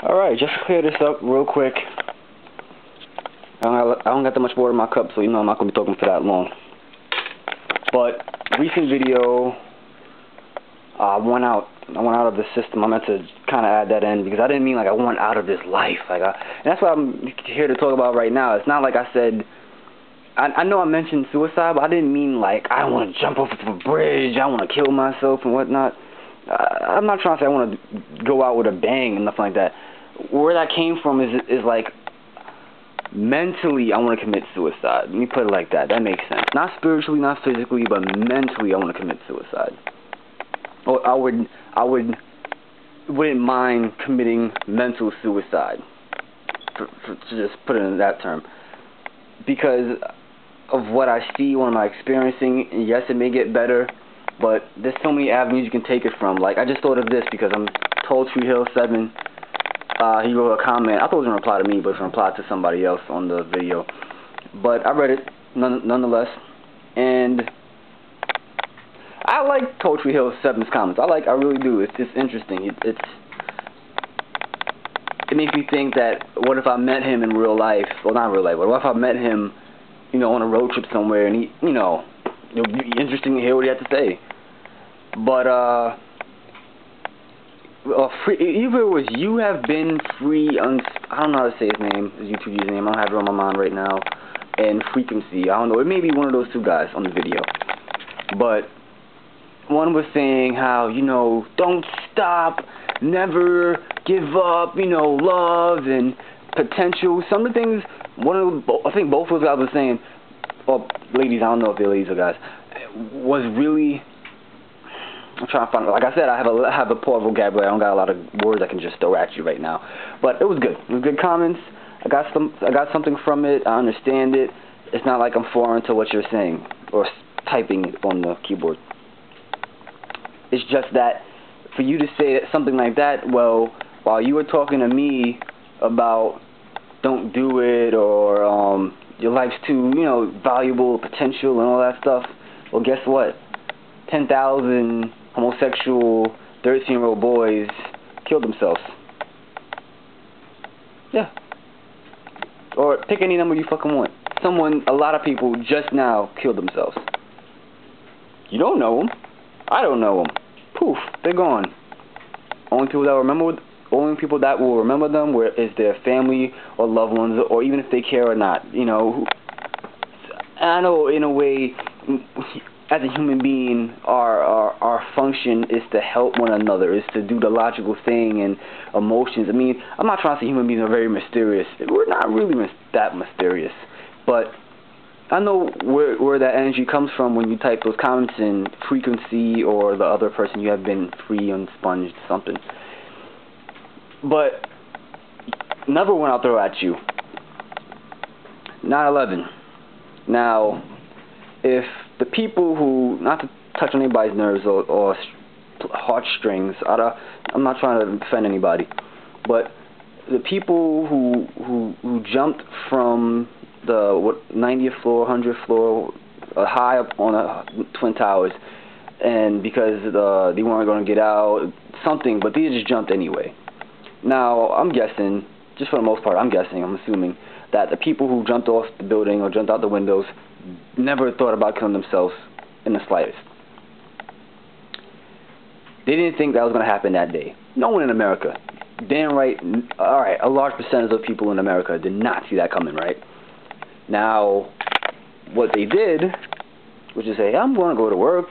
Alright, just to clear this up real quick. I don't got that much water in my cup, so I'm not going to be talking for that long. But, recent video, I went out of the system. I meant to kind of add that in, because I didn't mean like I went out of this life. And that's what I'm here to talk about right now. It's not like I said, I know I mentioned suicide, but I didn't mean like I want to jump off of a bridge, I want to kill myself and whatnot. I'm not trying to say I want to go out with a bang and nothing like that. Where that came from is like, mentally I want to commit suicide. Let me put it like that. That makes sense. Not spiritually, not physically, but mentally I want to commit suicide. Or I wouldn't mind committing mental suicide, to just put it in that term, because of what I see, what I'm experiencing. And yes, it may get better, but there's so many avenues you can take it from. Like, I just thought of this because I'm told Tree Hill 7. He wrote a comment. I thought it was going to reply to me, but it was going to reply to somebody else on the video. But I read it nonetheless, and I like Tree Hill 7's comments. I really do. It's just interesting. It makes me think that, what if I met him in real life? Well, not real life. What if I met him, on a road trip somewhere, and it would be interesting to hear what he had to say. But either it was You Have Been Free, I don't know how to say his name, his YouTube username, I don't have it on my mind right now, and Frequency, I don't know, it may be one of those two guys on the video. But one was saying how, don't stop, never give up, love and potential. Some of the things, I think both of those guys were saying, or ladies, I don't know if they're ladies or guys, was really, I'm trying to find, like I said, I have a poor vocabulary. I don't got a lot of words I can just throw at you right now. But it was good. It was good comments. I got something from it. I understand it. It's not like I'm foreign to what you're saying or typing on the keyboard. It's just that for you to say something like that, well, while you were talking to me about don't do it, or your life's too, valuable, potential and all that stuff, well, guess what? 10,000 homosexual 13-year-old boys killed themselves. Yeah. Or pick any number you fucking want. A lot of people just now killed themselves. You don't know them. I don't know them. Poof, they're gone. Only people that will remember them is their family or loved ones, or even if they care or not. I know in a way, as a human being, our function is to help one another, is to do the logical thing, and emotions. I mean, I'm not trying to say human beings are very mysterious. We're not really that mysterious. But I know where that energy comes from when you type those comments in Frequency or the other person, You Have Been Free, Unsponged, something. But another one I'll throw at you. 9/11. Now, if the people who, not to touch on anybody's nerves or heartstrings, I'm not trying to offend anybody, but the people who jumped from the 90th floor, 100th floor, high up on Twin Towers, and because they weren't going to get out, but they just jumped anyway. Now, I'm guessing, just for the most part, I'm assuming that the people who jumped off the building or jumped out the windows never thought about killing themselves in the slightest. They didn't think that was going to happen that day. No one in America. Damn right. Alright, a large percentage of people in America did not see that coming, right? Now, what they did was just say, I'm going to go to work,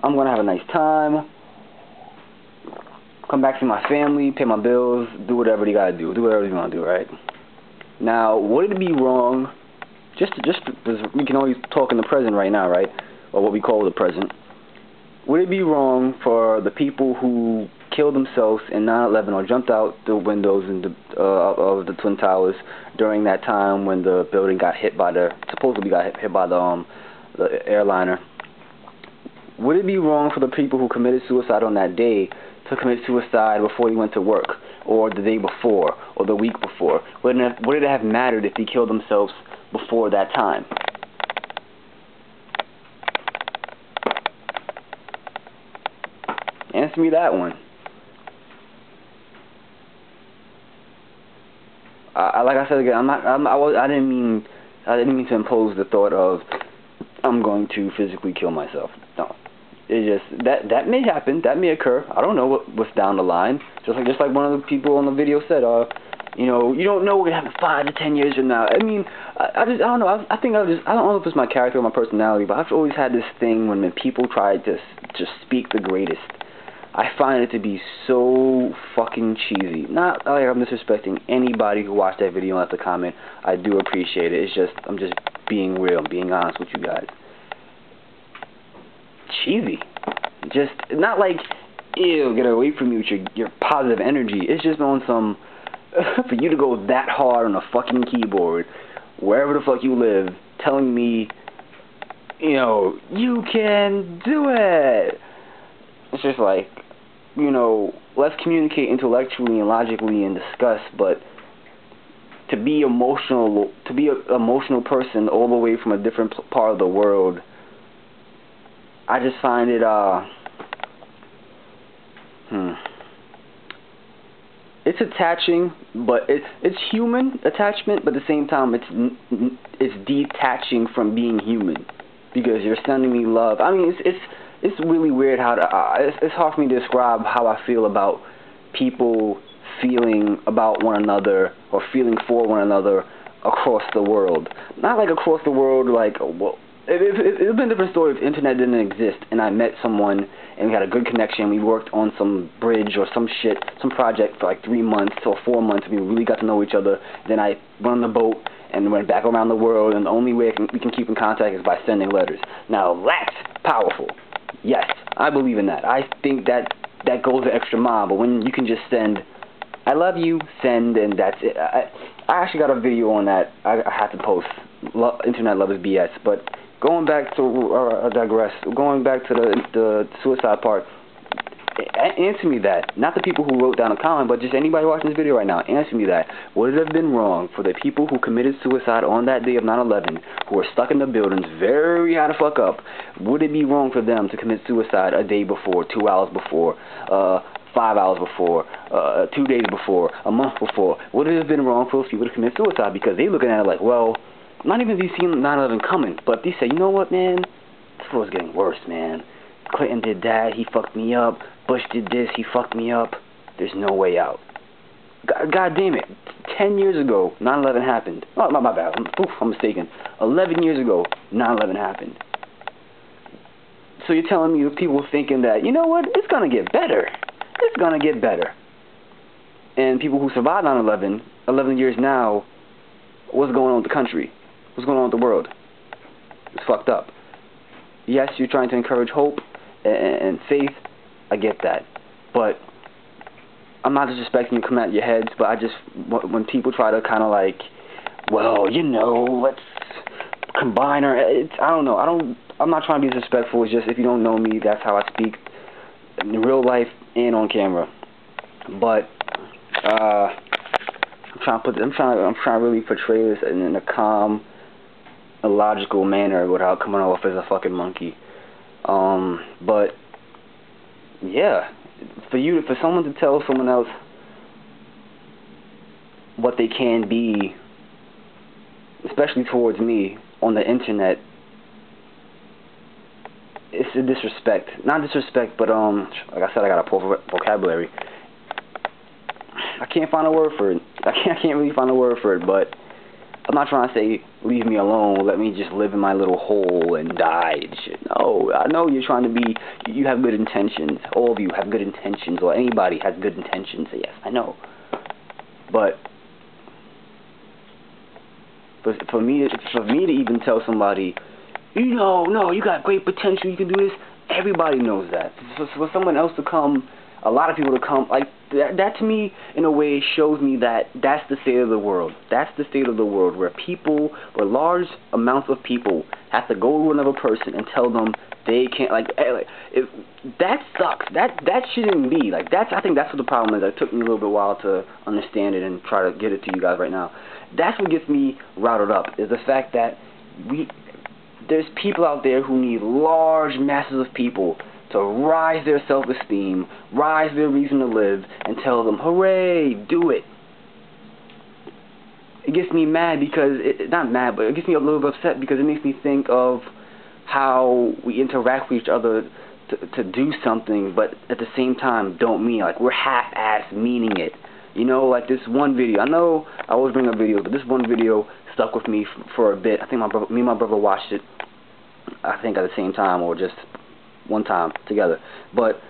I'm going to have a nice time, come back to my family, pay my bills, do whatever they got to do whatever you want to do, right? Now, would it be wrong, just because we can always talk in the present right now, right? Or what we call the present. Would it be wrong for the people who killed themselves in 9/11 or jumped out the windows of the Twin Towers during that time when the building supposedly got hit by the airliner? Would it be wrong for the people who committed suicide on that day to commit suicide before they went to work, or the day before, or the week before? Would it have mattered if they killed themselves before that time? Answer me that one. like I said again, I didn't mean to impose the thought of I'm going to physically kill myself. No, it just that may happen, that may occur. I don't know what's down the line. Just like one of the people on the video said, you know, you don't know what gonna happen 5 to 10 years from now. I mean, I don't know. I don't know if it's my character or my personality, but I've always had this thing when people try to just speak the greatest. I find it to be so fucking cheesy. Not like I'm disrespecting anybody who watched that video and left a comment. I do appreciate it. It's just, I'm just being real. I'm being honest with you guys. Cheesy. Just, not like, ew, get away from you with your positive energy. It's just on some, for you to go that hard on a fucking keyboard, wherever the fuck you live, telling me, you know, you can do it. It's just like, you know, let's communicate intellectually and logically and discuss, but to be emotional, to be an emotional person all the way from a different part of the world, I just find it, it's attaching, but it's human attachment, but at the same time, it's detaching from being human, because you're sending me love. I mean, it's really weird how it's hard for me to describe how I feel about people feeling about one another or feeling for one another across the world. Not like across the world, like, well, it would have been a different story if the internet didn't exist and I met someone and we had a good connection. We worked on some bridge or some shit, some project for like 3 months or 4 months. We really got to know each other. Then I went on the boat and went back around the world, and the only way we can keep in contact is by sending letters. Now that's powerful. Yes, I believe in that. I think that goes the extra mile, but when you can just send, I love you, send, and that's it. I actually got a video on that. I had to post. Internet love is BS. But going back to, I digress, going back to the suicide part, answer me that. Not the people who wrote down a comment, but just anybody watching this video right now. Answer me that. Would it have been wrong for the people who committed suicide on that day of 9/11, who were stuck in the buildings, very high to fuck up, would it be wrong for them to commit suicide a day before, 2 hours before, 5 hours before, 2 days before, a month before? Would it have been wrong for those people to commit suicide? Because they looking at it like, well, not even if they seen 9/11 coming, but they say, you know what, man, this was getting worse, man. Clinton did that, he fucked me up. Bush did this, he fucked me up. There's no way out. God damn it. 10 years ago, 9/11 happened. Oh, my bad. I'm mistaken. 11 years ago, 9/11 happened. So you're telling me people thinking that, you know what, it's going to get better. It's going to get better. And people who survived 9/11, 11 years now, what's going on with the country? What's going on with the world? It's fucked up. Yes, you're trying to encourage hope and faith. I get that, but I'm not disrespecting you come at your heads, but I just, when people try to kind of like, well, you know, let's combine our, I don't know, I'm not trying to be disrespectful. It's just, if you don't know me, that's how I speak in real life and on camera. But I'm trying to really portray this in a calm, a logical manner without coming off as a fucking monkey. But yeah, for someone to tell someone else what they can be, especially towards me on the internet, it's a disrespect. Not disrespect, but like I said, I got a poor vocabulary. I can't find a word for it. I can't really find a word for it, but I'm not trying to say, leave me alone, let me just live in my little hole and die and shit. No, I know you're trying to be, you have good intentions. All of you have good intentions, or anybody has good intentions. Yes, I know. But for me to even tell somebody, you know, no, you got great potential, you can do this, everybody knows that. So for someone else to come, a lot of people to come, like, that to me, in a way, shows me that that's the state of the world. That's the state of the world, where large amounts of people have to go to another person and tell them they can't, that sucks. That shouldn't be. Like, I think that's what the problem is. It took me a little bit while to understand it and try to get it to you guys right now. That's what gets me routed up, is the fact that there's people out there who need large masses of people to rise their self-esteem, rise their reason to live, and tell them, hooray, do it. it gets me mad because, not mad, but it gets me a little bit upset because it makes me think of how we interact with each other to do something, but at the same time don't mean, like, we're half-ass meaning it. You know, like this one video. I know I always bring up videos, but this one video stuck with me for a bit. I think me and my brother watched it, I think at the same time or just one time together. But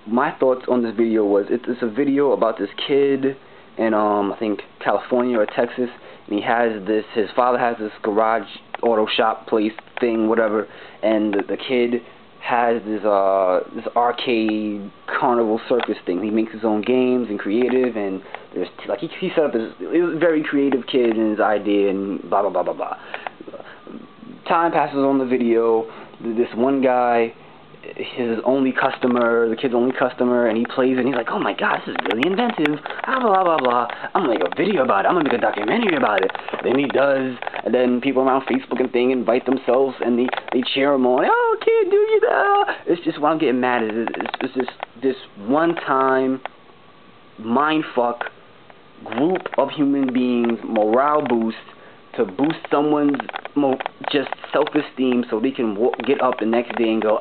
my thoughts on this video was, it's a video about this kid in, I think California or Texas, and he has this, his father has this garage auto shop place thing, whatever, and the kid has this arcade carnival circus thing. He makes his own games and creative, and there's like he set up this, he was a very creative kid in his idea and blah blah blah blah blah. Time passes on the video. This one guy, his only customer, the kid's only customer, and he plays it, and he's like, oh my god, this is really inventive, blah blah blah blah, I'm gonna make a video about it, I'm gonna make a documentary about it. Then he does, and then people around Facebook and thing invite themselves, and they cheer him on, oh kid, do you know? It's just, what I'm getting mad is, it's just this one-time mindfuck group of human beings, morale boost, to boost someone's just self-esteem so they can get up the next day and go,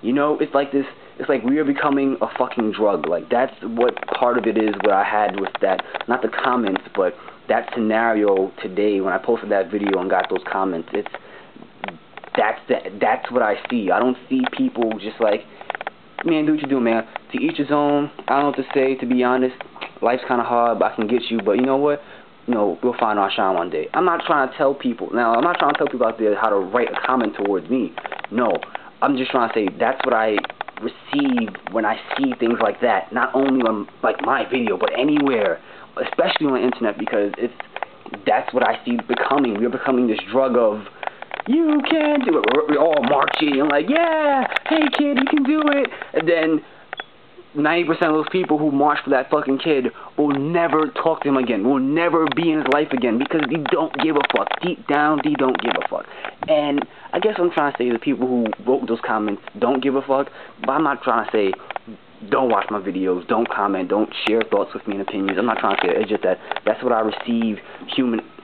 you know, it's like this, it's like we are becoming a fucking drug. Like, that's what part of it is, what I had with that, not the comments, but that scenario today when I posted that video and got those comments. That's what I see. I don't see people just like, man, do what you do, man. To each his own. I don't know what to say, to be honest. Life's kind of hard, but I can get you, but you know what? You know, we'll find our shine one day. I'm not trying to tell people, I'm not trying to tell people out there how to write a comment towards me. No, I'm just trying to say that's what I receive when I see things like that. Not only on, like, my video, but anywhere, especially on the internet, because that's what I see becoming. We're becoming this drug of, you can do it. We're all marching and like, yeah, hey kid, you can do it. And then 90% of those people who march for that fucking kid will never talk to him again, will never be in his life again, because they don't give a fuck. Deep down, they don't give a fuck. And I guess what I'm trying to say, the people who wrote those comments don't give a fuck, but I'm not trying to say don't watch my videos, don't comment, don't share thoughts with me and opinions. I'm not trying to say that. It's just that that's what I receive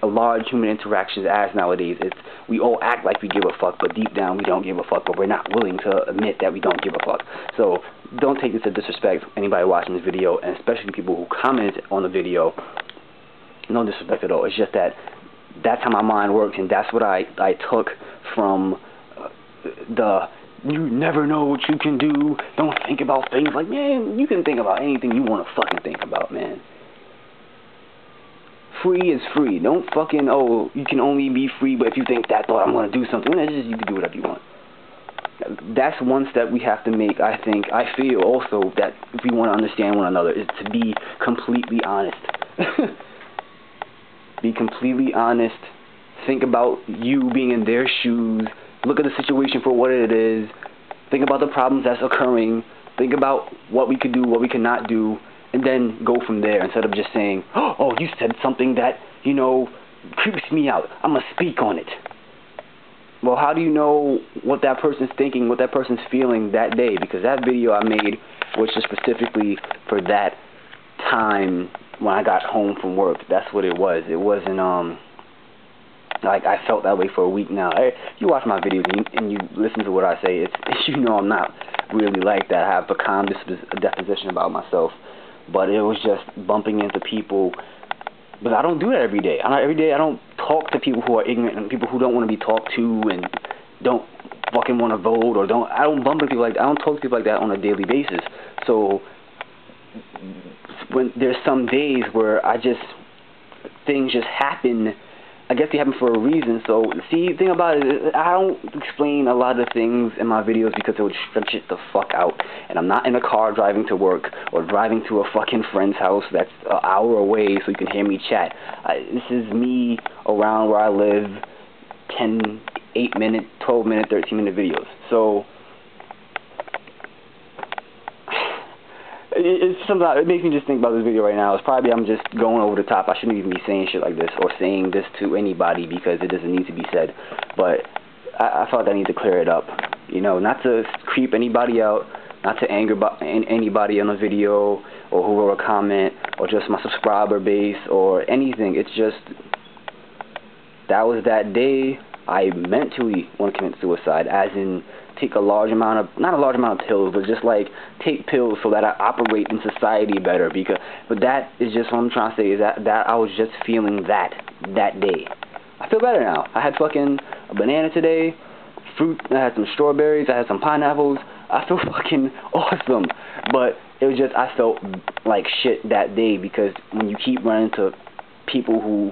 large human interactions as nowadays. We all act like we give a fuck, but deep down we don't give a fuck, but we're not willing to admit that we don't give a fuck. So don't take this as disrespect, anybody watching this video, and especially people who comment on the video. No disrespect at all. It's just that that's how my mind works, and that's what I took from the you never know what you can do, don't think about things. Like, man, you can think about anything you want to fucking think about, man. Free is free. Don't fucking, oh, you can only be free, but if you think that thought I'm going to do something, it's just, you can do whatever you want. That's one step we have to make, I think. I feel also that if we want to understand one another, is to be completely honest. Be completely honest. Think about you being in their shoes. Look at the situation for what it is. Think about the problems that's occurring. Think about what we could do, what we cannot do, and then go from there instead of just saying, oh, you said something that, you know, creeps me out. I'm going to speak on it. Well, how do you know what that person's thinking, what that person's feeling that day? Because that video I made was just specifically for that time when I got home from work. That's what it was. It wasn't, like, I felt that way for a week now. You watch my videos and you listen to what I say, you know I'm not really like that. I have a calm disposition about myself. But it was just bumping into people, but I don't do that every day. Every day I don't talk to people who are ignorant and people who don't want to be talked to and don't fucking want to vote, or I don't bump into people like that. I don't talk to people like that on a daily basis. So when there's some days where things just happen. I guess they happen for a reason. So, see, the thing about it is, I don't explain a lot of things in my videos because it would stretch it the fuck out. And I'm not in a car driving to work or driving to a fucking friend's house that's an hour away so you can hear me chat. This is me around where I live, 10, 8-minute, 12-minute, 13-minute videos. So it's something, it makes me just think about this video right now. It's probably I'm just going over the top. I shouldn't even be saying shit like this or saying this to anybody because it doesn't need to be said. But I felt I need to clear it up. You know, not to creep anybody out, not to anger anybody on a video or who wrote a comment or just my subscriber base or anything. It's just that was that day I mentally want to commit suicide, as in take a large amount of, not a large amount of pills, but just like take pills so that I operate in society better. But that is just what I'm trying to say, is that I was just feeling that day. I feel better now. I had fucking a banana today, fruit, I had some strawberries, I had some pineapples. I feel fucking awesome. But it was just, I felt like shit that day, because when you keep running into people who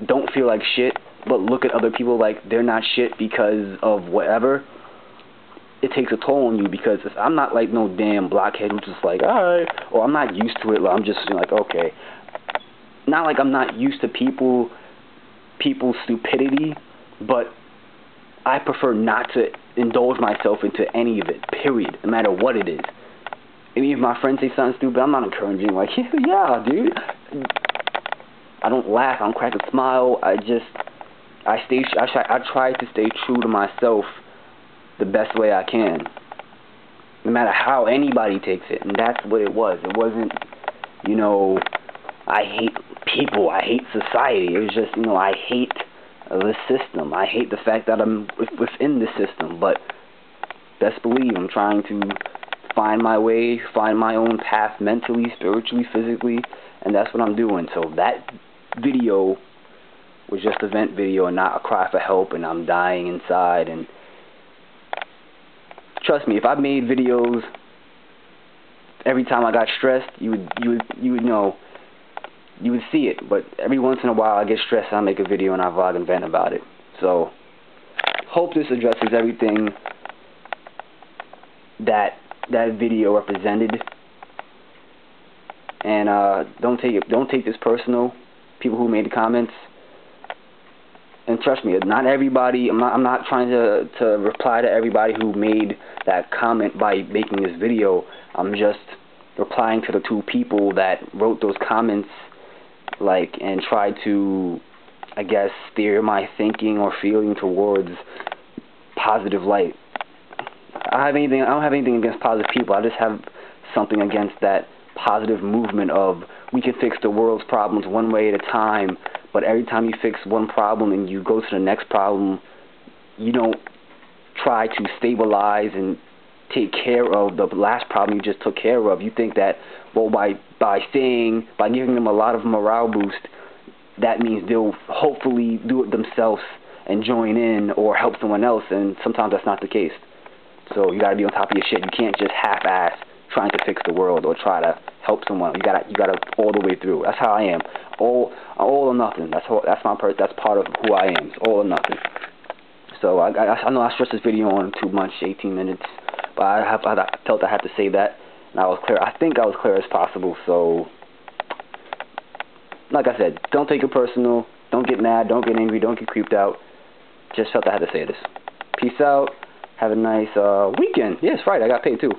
don't feel like shit, but look at other people like they're not shit because of whatever, it takes a toll on you. Because I'm not like no damn blockhead who's just like, alright, or I'm not used to it, I'm just like, okay. Not like I'm not used to people's stupidity, but I prefer not to indulge myself into any of it, period, no matter what it is. I mean, if my friends say something stupid, I'm not encouraging, like, yeah, dude. I don't laugh, I don't crack a smile, I try to stay true to myself the best way I can, no matter how anybody takes it. And that's what it was. It wasn't, you know, I hate people, I hate society. It was just, you know, I hate the system. I hate the fact that I'm within the system. But best believe I'm trying to find my way, find my own path mentally, spiritually, physically, and that's what I'm doing. So that video was just a vent video and not a cry for help and I'm dying inside. And trust me, if I made videos every time I got stressed, you would know, you would see it. But every once in a while I get stressed and I make a video and I vlog and vent about it. So hope this addresses everything that video represented. And don't take this personal, people who made the comments. And trust me, not everybody, I'm not trying to reply to everybody who made that comment by making this video. I'm just replying to the two people that wrote those comments, like, and tried to, I guess, steer my thinking or feeling towards positive light. I don't have anything against positive people. I just have something against that positive movement of we can fix the world's problems one way at a time. But every time you fix one problem and you go to the next problem, you don't try to stabilize and take care of the last problem you just took care of. You think that, well, by giving them a lot of morale boost, that means they'll hopefully do it themselves and join in or help someone else. And sometimes that's not the case. So you gotta be on top of your shit. You can't just half-ass trying to fix the world or try to help someone. You gotta all the way through. That's how I am. All or nothing. That's part of who I am. It's all or nothing. So I know I stressed this video on too much, 18 minutes, but I felt I had to say that, and I was clear. I think I was clear as possible. So, like I said, don't take it personal. Don't get mad. Don't get angry. Don't get creeped out. Just felt I had to say this. Peace out. Have a nice weekend. Yeah, it's Friday. I got paid too.